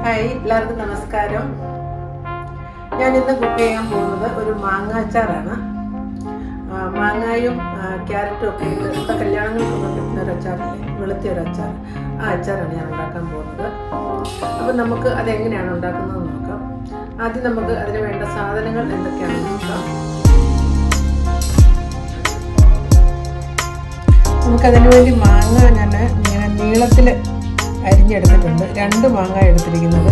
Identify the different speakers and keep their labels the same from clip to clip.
Speaker 1: Hi, എല്ലാവർക്കും നമസ്കാരം. ഞാൻ ഇന്ന് കുക്ക് ചെയ്യാൻ പോകുന്നത് ഒരു മാങ്ങ അച്ചാറാണ്. മാങ്ങായും ക്യാരറ്റും ഒക്കെ ഇട്ട് നമ്മുടെ കല്യാണങ്ങൾക്കൊക്കെ കിട്ടുന്ന ഒരു അച്ചാറില്ലേ, വെളുത്തിയ ഒരു അച്ചാർ. ആ അച്ചാറാണ് ഞാൻ ഉണ്ടാക്കാൻ പോകുന്നത്. അപ്പം നമുക്ക് അതെങ്ങനെയാണ് ഉണ്ടാക്കുന്നത് നോക്കാം. ആദ്യം നമുക്ക് അതിന് വേണ്ട സാധനങ്ങൾ എന്തൊക്കെയാണെന്ന് നോക്കാം. നമുക്കതിന് വേണ്ടി മാങ്ങ ഞാൻ ഇങ്ങനെ നീളത്തിൽ അരിഞ്ഞെടുത്തിട്ടുണ്ട്. 2 മാങ്ങ എടുത്തിരിക്കുന്നത്.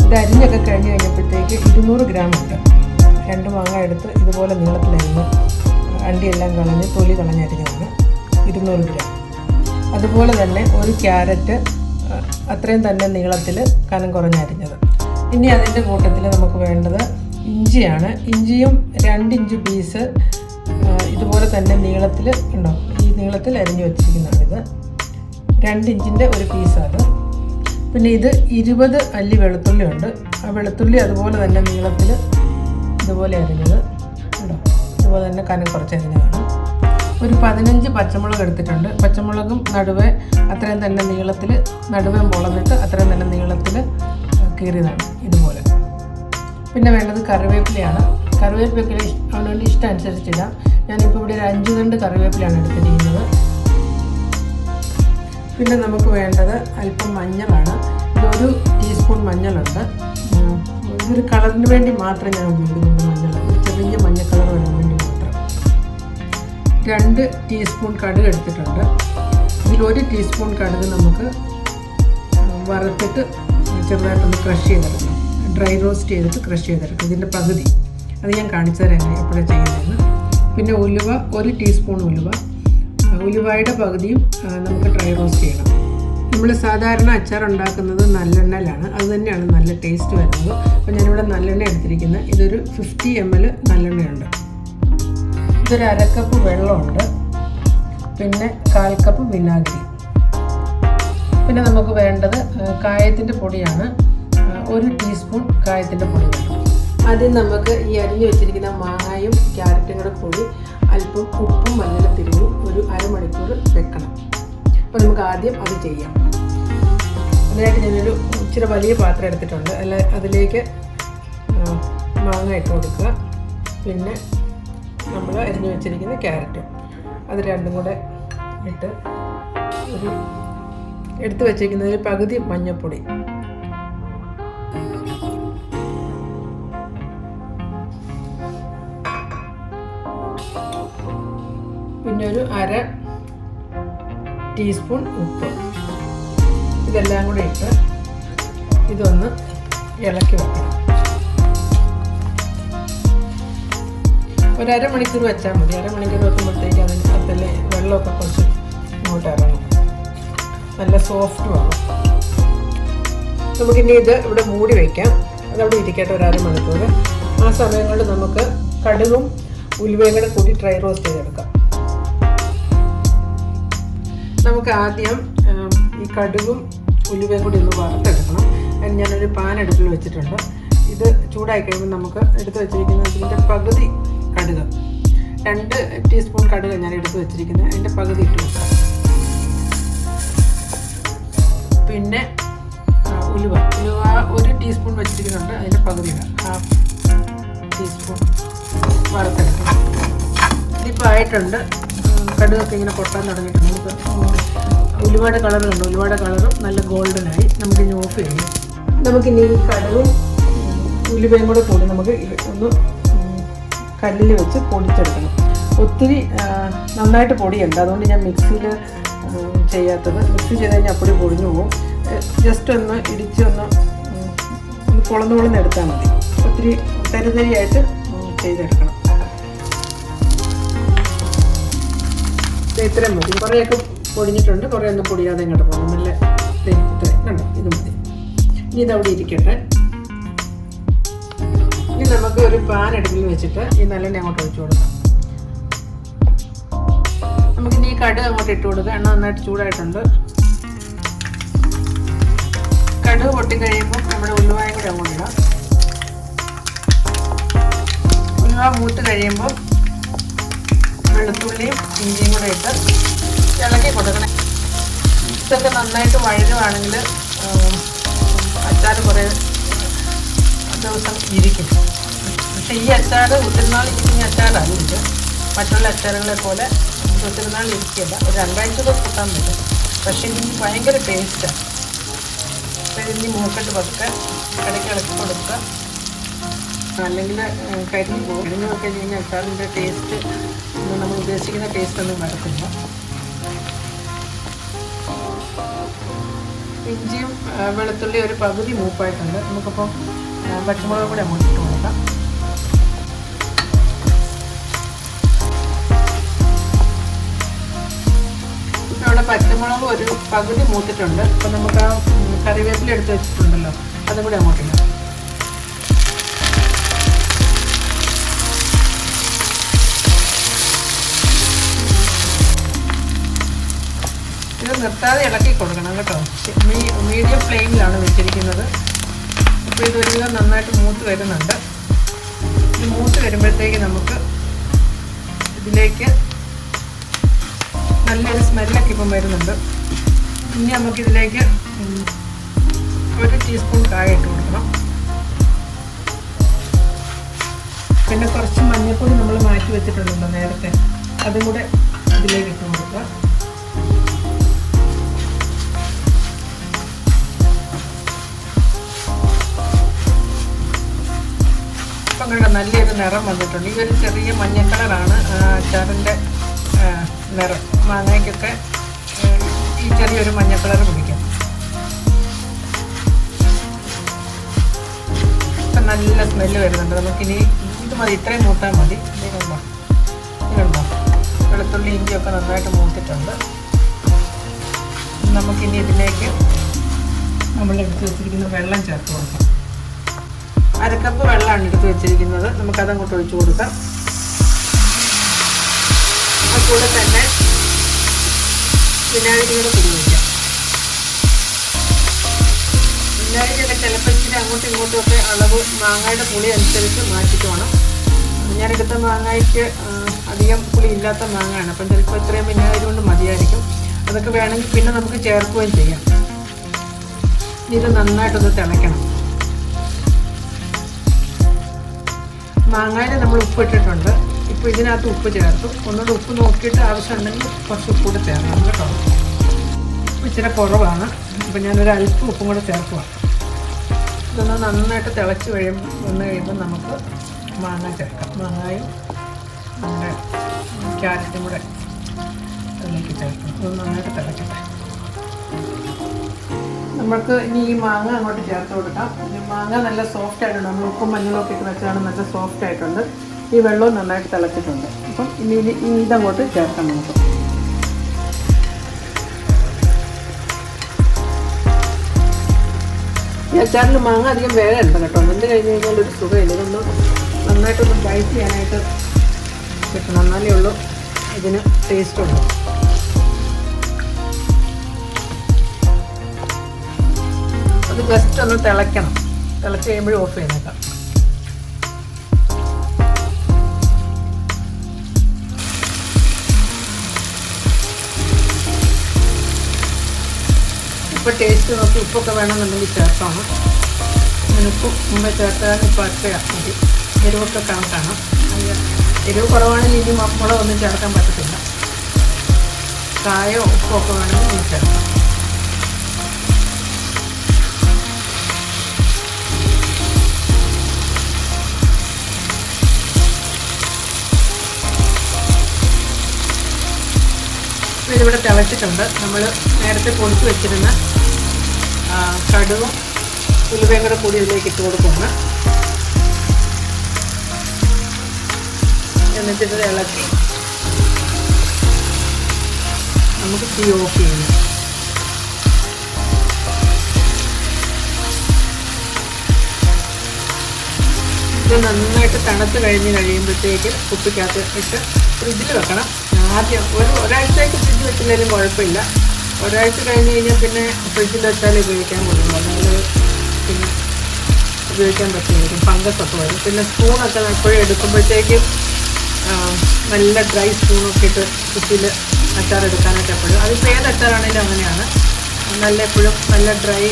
Speaker 1: ഇത് അരിഞ്ഞൊക്കെ കഴിഞ്ഞ് കഴിഞ്ഞപ്പോഴത്തേക്ക് 200 ഗ്രാം ഉണ്ട്. 2 മാങ്ങ എടുത്ത് ഇതുപോലെ നീളത്തിലരിഞ്ഞ് അണ്ടിയെല്ലാം കളഞ്ഞ് തൊലി കളഞ്ഞരിഞ്ഞാണ് 200 ഗ്രാം. അതുപോലെ തന്നെ ഒരു ക്യാരറ്റ് അത്രയും തന്നെ നീളത്തിൽ കനം കുറഞ്ഞരിഞ്ഞത്. ഇനി അതിൻ്റെ കൂട്ടത്തിൽ നമുക്ക് വേണ്ടത് ഇഞ്ചിയാണ്. ഇഞ്ചിയും 2 ഇഞ്ച് പീസ് ഇതുപോലെ തന്നെ നീളത്തിൽ ഉണ്ടോ, ഈ നീളത്തിൽ അരിഞ്ഞു വെച്ചിരിക്കുന്നതാണിത്. 2 ഇഞ്ചിൻ്റെ ഒരു പീസാണ്. പിന്നെ ഇത് 20 അല്ലി വെളുത്തുള്ളി ഉണ്ട്. ആ വെളുത്തുള്ളി അതുപോലെ തന്നെ നീളത്തിൽ ഇതുപോലെ അരിഞ്ഞത് ഉണ്ടോ, ഇതുപോലെ തന്നെ കനം കുറച്ചരിഞ്ഞതാണ്. ഒരു 15 പച്ചമുളക് എടുത്തിട്ടുണ്ട്. പച്ചമുളകും നടുവേ അത്രയും തന്നെ നീളത്തിൽ നടുവേ മുളന്നിട്ട് അത്രയും തന്നെ നീളത്തിൽ കീറിയതാണ് ഇതുപോലെ. പിന്നെ വേണ്ടത് കറിവേപ്പിലയാണ്. കറിവേപ്പില അവനവൻ്റെ ഇഷ്ടം അനുസരിച്ചിടാം. ഞാനിപ്പോൾ ഇവിടെ ഒരു 5 തണ്ട് കറിവേപ്പിലയാണ് എടുത്തിരിക്കുന്നത്. പിന്നെ നമുക്ക് വേണ്ടത് അല്പം മഞ്ഞളാണ്. ഇതൊരു ടീസ്പൂൺ മഞ്ഞളുണ്ട്. ഇതൊരു കളറിന് വേണ്ടി മാത്രം ഞാൻ ഉപയോഗിക്കുന്നുണ്ട് മഞ്ഞൾ, ഒരു ചെറിയ മഞ്ഞ കളർ വരാൻ വേണ്ടി മാത്രം. 2 ടീസ്പൂൺ കടുക് എടുത്തിട്ടുണ്ട്. ഇതിൽ 1 ടീസ്പൂൺ കടുക് നമുക്ക് വറുത്തിട്ട് ചെറുതായിട്ടൊന്ന് ക്രഷ് ചെയ്തെടുക്കണം. ഡ്രൈ റോസ്റ്റ് ചെയ്തിട്ട് ക്രഷ് ചെയ്തെടുക്കും. ഇതിൻ്റെ പകുതി അത് ഞാൻ കാണിച്ചു തരാം എപ്പോഴാണ് ചെയ്യുന്നതെന്ന്. പിന്നെ ഉലുവ 1 ടീസ്പൂൺ ഉലുവയുടെ പകുതിയും നമുക്ക് ഡ്രൈ റോസ്റ്റ് ചെയ്യണം. നമ്മൾ സാധാരണ അച്ചാർ ഉണ്ടാക്കുന്നത് നല്ലെണ്ണയിലാണ്. അത് തന്നെയാണ് നല്ല ടേസ്റ്റ് വരുന്നത്. അപ്പോൾ ഞാനിവിടെ നല്ലെണ്ണ എടുത്തിരിക്കുന്നത്. ഇതൊരു 50 ml നല്ലെണ്ണയുണ്ട്. ഇതൊരു 1/2 കപ്പ് വെള്ളമുണ്ട്. പിന്നെ 1/4 കപ്പ് വിനാഗിരി. പിന്നെ നമുക്ക് വേണ്ടത് കായത്തിൻ്റെ പൊടിയാണ്. 1 ടീസ്പൂൺ കായത്തിൻ്റെ പൊടി വേണം. ആദ്യം നമുക്ക് ഈ അരിഞ്ഞു വെച്ചിരിക്കുന്ന മാങ്ങയും ക്യാരറ്റും കൂടെ കൂടി അല്പം ഉപ്പും മഞ്ഞളും തിരുമ്മി ഒരു അരമണിക്കൂർ വെക്കണം. അപ്പോൾ നമുക്ക് ആദ്യം അത് ചെയ്യാം. അതിനായിട്ട് ഞാനൊരു ഇച്ചിരി വലിയ പാത്രം എടുത്തിട്ടുണ്ട്. അതിലേക്ക് മാങ്ങ ഇട്ട് കൊടുക്കുക. പിന്നെ നമ്മൾ അരിഞ്ഞു വെച്ചിരിക്കുന്ന ക്യാരറ്റും അത് രണ്ടും കൂടെ ഇട്ട് ഒരു എടുത്ത് വെച്ചിരിക്കുന്നതിൽ പകുതി മഞ്ഞൾപ്പൊടി, പിന്നെ ഒരു 1/2 ടീസ്പൂൺ ഉപ്പ്, ഇതെല്ലാം കൂടെ ഇട്ട് ഇതൊന്ന് ഇളക്കി വെക്കണം. ഒരു അരമണിക്കൂർ വെച്ചാൽ മതി. അരമണിക്കൂർ വെക്കുമ്പോഴത്തേക്ക് അതിലെ വെള്ളമൊക്കെ കുറച്ച് ഇങ്ങോട്ട് ഇറങ്ങും, നല്ല സോഫ്റ്റ് ആകും. നമുക്കിനി ഇത് ഇവിടെ മൂടി വയ്ക്കാം. അതവിടെ ഇരിക്കട്ടെ ഒരു അരമണിക്കൂർ. ആ സമയം കൊണ്ട് നമുക്ക് കടുകും ഉലുവയും കൂടെ കൂടി ഡ്രൈ റോസ്റ്റ് ചെയ്തെടുക്കാം. നമുക്ക് ആദ്യം ഈ കടുകും ഉലുവയും കൂടി ഒന്ന് വറുത്തെടുക്കണം. അതിന് ഞാനൊരു പാൻ അടുപ്പിൽ വെച്ചിട്ടുണ്ട്. ഇത് ചൂടായി കഴിയുമ്പോൾ നമുക്ക് എടുത്ത് വെച്ചിരിക്കുന്ന ഇതിൻ്റെ പകുതി കടുക്, 2 ടീസ്പൂൺ കടുക് ഞാൻ എടുത്ത് വെച്ചിരിക്കുന്നത്. അതിൻ്റെ പകുതി ഇട്ട് വെക്കാം. പിന്നെ ഉലുവ 1 ടീസ്പൂൺ വെച്ചിരിക്കുന്നുണ്ട്. അതിൻ്റെ പകുതി ഇടാം. 1/2 ടീസ്പൂൺ വറുത്തെടുക്കണം. ഇതിപ്പോൾ ആയിട്ടുണ്ട്. കടുകൊക്കെ ഇങ്ങനെ പൊട്ടാൻ തുടങ്ങിയിട്ടുണ്ട്. നമുക്ക് ഉലുവയുടെ കളറുണ്ട്. ഉലുവയുടെ കളറും നല്ല ഗോൾഡനായി. നമുക്കിനി ഓഫ് ചെയ്യും. നമുക്കിനി ഈ കടുകും ഉലുവയും കൂടെ കൂടി നമുക്ക് ഒന്ന് കല്ലിൽ വെച്ച് പൊടിച്ചെടുക്കണം. ഒത്തിരി നന്നായിട്ട് പൊടിയുണ്ട്. അതുകൊണ്ട് ഞാൻ മിക്സിയിൽ ചെയ്യാത്തത്. മിക്സി ചെയ്ത് കഴിഞ്ഞാൽ അപ്പൊടി പൊടിഞ്ഞു പോകും. ജസ്റ്റ് ഒന്ന് ഇടിച്ച് ഒന്ന് പൊളന്ന് എടുത്താൽ മതി. ഒത്തിരി തരിതരിയായിട്ട് ചെയ്തെടുക്കണം. ഇത്രയും മതി. കുറേയൊക്കെ പൊടിഞ്ഞിട്ടുണ്ട്, കുറേ ഒന്നും പൊടിയാതെ ഇങ്ങോട്ട് പോകണം. നല്ല ഇത്രയും കണ്ടോ, ഇത് മതി. ഇനി ഇതവിടെ ഇരിക്കട്ടെ. ഇനി നമുക്ക് ഒരു പാൻ അടുപ്പിൽ വെച്ചിട്ട് ഈ നല്ലെണ്ണ അങ്ങോട്ട് ഒഴിച്ചു കൊടുക്കാം. നമുക്കിനി ഈ കടുക് അങ്ങോട്ട് ഇട്ട് കൊടുക്കുക. എണ്ണ നന്നായിട്ട് ചൂടായിട്ടുണ്ട്. കടുക് പൊട്ടിക്കഴിയുമ്പോൾ നമ്മുടെ ഉലുവായും കൂടി അങ്ങോട്ട് ഇടാം. ഉലുവ മൂത്ത് കഴിയുമ്പോൾ വെളുത്തുള്ളിയും ഇഞ്ചിയും കൂടെ ഇട്ട് ഇളക്കി കൊടുക്കണം. ഇതൊക്കെ നന്നായിട്ട് വഴലുവാണെങ്കിൽ അച്ചാർ കുറേ ഇരിക്കും. പക്ഷേ ഈ അച്ചാർ ഒത്തിരി നാൾ ഇരിക്കുന്ന അച്ചാറല്ല ഇത്. മറ്റുള്ള അച്ചാറുകളെ പോലെ ഒത്തിരി നാൾ ഇരിക്കില്ല, ഒരു 2 ആഴ്ചയൊക്കെ കൂട്ടാൻ പറ്റും. പക്ഷേ ഇതിന് ഭയങ്കര ടേസ്റ്റാണ്. അപ്പോൾ ഇതിന് മൂക്കിട്ട് പതുക്കെ ഇടയ്ക്ക് ഇളക്കി കൊടുക്കുക, അല്ലെങ്കിൽ കരിഞ്ഞു പോകും. കരിഞ്ഞു ഒക്കെ കഴിഞ്ഞാൽ അച്ചാറിൻ്റെ ടേസ്റ്റ് നമ്മൾ ഉദ്ദേശിക്കുന്ന ടേസ്റ്റ് ഒന്നും വരത്തില്ല. ഇഞ്ചിയും വെളുത്തുള്ളി ഒരു പകുതി മൂപ്പായിട്ടുണ്ട്. നമുക്കിപ്പം പച്ചമുളക് കൂടെ അങ്ങോട്ട് ഇട്ട് കൊടുക്കാം. ഇവിടെ പച്ചമുളക് ഒരു പകുതി മൂത്തിട്ടുണ്ട്. അപ്പം നമുക്ക് ആ കറിവേപ്പില എടുത്ത് വെച്ചിട്ടുണ്ടല്ലോ, അതും കൂടെ അങ്ങോട്ട് ഇടാം. ഇത് നിർത്താതെ ഇളക്കി കൊടുക്കണം കേട്ടോ. മീഡിയം ഫ്ലെയിമിലാണ് വെച്ചിരിക്കുന്നത്. അപ്പോൾ ഇത് ഒരുവിധം നന്നായിട്ട് മൂത്ത് വരുന്നുണ്ട്. ഇത് മൂത്ത് വരുമ്പോഴത്തേക്ക് നമുക്ക് ഇതിലേക്ക് നല്ലൊരു സ്മെല്ലൊക്കെ ഇപ്പം വരുന്നുണ്ട്. ഇനി നമുക്കിതിലേക്ക് 1 ടീസ്പൂൺ കായ ഇട്ട് കൊടുക്കണം. പിന്നെ കുറച്ച് മഞ്ഞൾപ്പൊടി നമ്മൾ മാറ്റി വെച്ചിട്ടുണ്ടല്ലോ നേരത്തെ, അതും കൂടെ ഇതിലേക്ക് ഇട്ട് കൊടുക്കുക. ഇപ്പം കണ്ട നല്ലൊരു നിറം വന്നിട്ടുണ്ട്. ഈ ഒരു ചെറിയ മഞ്ഞ കളറാണ് അച്ചാറിൻ്റെ നിറം. മാങ്ങയ്ക്കൊക്കെ ഈ ചെറിയൊരു മഞ്ഞ കളർ പിടിക്കും. ഇപ്പം നല്ല സ്മെല്ല് വരുന്നുണ്ട്. നമുക്കിനി ഇത് മതി, ഇത്രയും മൂത്താൽ മതി. ഇതുണ്ടോ വെളുത്തുള്ളി ഇഞ്ചിയൊക്കെ നന്നായിട്ട് മൂത്തിട്ടുണ്ട്. നമുക്കിനി ഇതിലേക്ക് നമ്മൾ എടുത്ത് വെച്ചിരിക്കുന്ന വെള്ളം ചേർത്ത് കൊടുക്കാം. 1 കപ്പ് വെള്ളമാണ് എടുത്ത് വെച്ചിരിക്കുന്നത്. നമുക്കതങ്ങോട്ട് ഒഴിച്ചു കൊടുക്കാം. ആ കൂടെ തന്നെ വിനാഗിരിയുടെ പൊടി വയ്ക്കാം. വിനാഗിരിയൊക്കെ ചിലപ്പോൾ ഇച്ചിരി അങ്ങോട്ടും ഇങ്ങോട്ടും ഒക്കെ അളവ് മാങ്ങയുടെ പുളി അനുസരിച്ച് മാറ്റിയിട്ട് വേണം. ഞാനെടുത്ത മാങ്ങയ്ക്ക് അധികം പുളി ഇല്ലാത്ത മാങ്ങയാണ്. അപ്പം ചിലപ്പോൾ ഇത്രയും വിനാഗിരി കൊണ്ട് മതിയായിരിക്കും. അതൊക്കെ വേണമെങ്കിൽ പിന്നെ നമുക്ക് ചേർക്കുകയും ചെയ്യാം. ഇത് നന്നായിട്ടൊന്ന് തിളയ്ക്കണം. മാങ്ങയിൽ നമ്മൾ ഉപ്പ് ഇട്ടിട്ടുണ്ട്. ഇപ്പോൾ ഇതിനകത്ത് ഉപ്പ് ചേർത്തു. ഒന്നുകൂടെ ഉപ്പ് നോക്കിയിട്ട് ആവശ്യമുണ്ടെങ്കിൽ കുറച്ച് ഉപ്പ് കൂടെ ചേർക്കണം കേട്ടോ. ഉപ്പ് ഇച്ചിരി കുറവാണ്. അപ്പോൾ ഞാനൊരു അല്പം ഉപ്പും കൂടെ ചേർക്കുക. ഇതൊന്ന് നന്നായിട്ട് തിളച്ച് കഴിയുമ്പോൾ നമുക്ക് മാങ്ങ ചേർക്കാം. മാങ്ങായും നമ്മുടെ ക്യാരറ്റും കൂടെ അതിലേക്ക് ചേർക്കാം. ഇതൊന്ന് നന്നായിട്ട് തിളക്കട്ടെ. നമുക്ക് ഇനി ഈ മാങ്ങ അങ്ങോട്ട് ചേർത്ത് കൊടുക്കാം. മാങ്ങ നല്ല സോഫ്റ്റ് ആയിട്ടുണ്ട്. നമ്മൾ ഉപ്പും മഞ്ഞളൊക്കെ ഇട്ട് വെച്ചാണ് നല്ല സോഫ്റ്റ് ആയിട്ടുണ്ട്. ഈ വെള്ളവും നന്നായിട്ട് തിളച്ചിട്ടുണ്ട്. അപ്പം ഇനി ഇതങ്ങോട്ട് ചേർക്കാം നമുക്ക്. ഈ അച്ചാറിൽ മാങ്ങ അധികം വേഗമുണ്ട് കേട്ടോ. വെന്ത് കഴിഞ്ഞ് കഴിഞ്ഞാൽ ഒരു സുഖമില്ല. ഇതൊന്ന് നന്നായിട്ടൊന്ന് ബൈറ്റ് ചെയ്യാനായിട്ട് കിട്ടണം, എന്നാലേ ഉള്ളൂ ഇതിന് ടേസ്റ്റ് ഉള്ളൂ. അത് ജസ്റ്റ് ഒന്ന് തിളയ്ക്കണം. തിളച്ച് കഴിയുമ്പോഴും ഓഫ് ചെയ്തേക്കാം. ഇപ്പോൾ ടേസ്റ്റ് നോക്കി ഉപ്പൊക്കെ വേണമെന്നുണ്ടെങ്കിൽ ചേർക്കണം. ഉപ്പും മുമ്പേ ചേർത്താൽ ഇപ്പോൾ അത്രയാണ് മതി. എരിവൊക്കെ കണക്കാണ്. എരിവ് കുറവാണെങ്കിൽ ഇനി മുളകൊന്നും ചേർക്കാൻ പറ്റത്തില്ല. കായോ ഉപ്പോ ഒക്കെ വേണമെങ്കിൽ ഇനി ചേർക്കാം. ഇതിവിടെ തിളച്ചിട്ടുണ്ട്. നമ്മൾ നേരത്തെ പൊടിച്ച് വെച്ചിരുന്ന കടുകും ഉലുവയും കൂടെ കൂടി ഇതിലേക്ക് ഇട്ട് കൊടുക്കുകയാണ്. എന്നിട്ടിത് ഇളക്കി നമുക്ക് തീ ഓഫ് ചെയ്യണം. ഇത് നന്നായിട്ട് തണുത്ത് കഴിയുമ്പോഴത്തേക്ക് കുപ്പിക്കകത്ത് ഇട്ട് ഫ്രിഡ്ജിൽ വെക്കണം. ആദ്യം ഒരാഴ്ചയ്ക്ക് ഫ്രിഡ്ജിൽ വെച്ചില്ലെങ്കിലും കുഴപ്പമില്ല. ഒരാഴ്ച കഴിഞ്ഞ് കഴിഞ്ഞാൽ പിന്നെ ഫ്രിഡ്ജിൽ വെച്ചാൽ ഉപയോഗിക്കാൻ കൊള്ളുള്ളൂ. അല്ലെങ്കിൽ പിന്നെ ഉപയോഗിക്കാൻ പറ്റില്ലായിരിക്കും, ഫംഗസൊക്കെ വരും. പിന്നെ സ്പൂണൊക്കെ എപ്പോഴും എടുക്കുമ്പോഴത്തേക്കും നല്ല ഡ്രൈ സ്പൂണൊക്കെ ഇട്ട് കുപ്പിയിൽ അച്ചാറെടുക്കാനായിട്ട് എപ്പോഴും, അതിപ്പോൾ ഏത് അച്ചാറാണെങ്കിലും അങ്ങനെയാണ്. എപ്പോഴും നല്ല ഡ്രൈ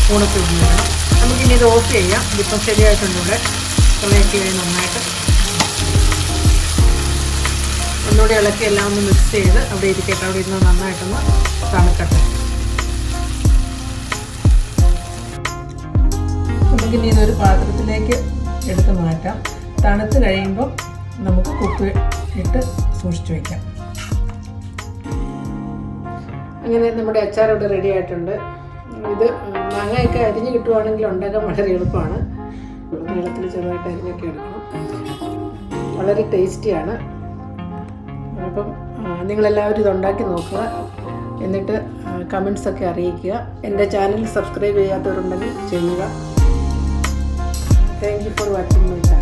Speaker 1: സ്പൂണൊക്കെ ഉപയോഗിക്കണം. നമുക്കിനി ഇത് ഓഫ് ചെയ്യാം. ഇതിപ്പം ശരിയായിട്ടുണ്ട്. ഇവിടെ ഇളക്കി നന്നായിട്ട് ഒന്നുകൂടി ഇളക്കി എല്ലാം ഒന്ന് മിക്സ് ചെയ്ത് അവിടെ ഇരിക്കട്ടെ. അവിടെ ഇരുന്ന് നന്നായിട്ടൊന്ന് തണുക്കട്ടെ. നമുക്കിനി ഇതൊരു പാത്രത്തിലേക്ക് എടുത്ത് മാറ്റാം. തണുത്ത് കഴിയുമ്പം നമുക്ക് കുപ്പി ഇട്ട് സൂക്ഷിച്ച് വയ്ക്കാം. അങ്ങനെ നമ്മുടെ അച്ചാർ ഇവിടെ റെഡി ആയിട്ടുണ്ട്. ഇത് മാങ്ങയൊക്കെ അരിഞ്ഞ് കിട്ടുവാണെങ്കിൽ ഉണ്ടാക്കാൻ വളരെ എളുപ്പമാണ്. നീളത്തിൽ ചെറുതായിട്ട് അരിഞ്ഞൊക്കെ എടുക്കണം. വളരെ ടേസ്റ്റിയാണ്. അപ്പം നിങ്ങളെല്ലാവരും ഇതുണ്ടാക്കി നോക്കുക. എന്നിട്ട് കമൻസൊക്കെ അറിയിക്കുക. എൻ്റെ ചാനൽ സബ്സ്ക്രൈബ് ചെയ്യാത്തവരുണ്ടെങ്കിൽ ചെയ്യുക. Thank you for watching my channel.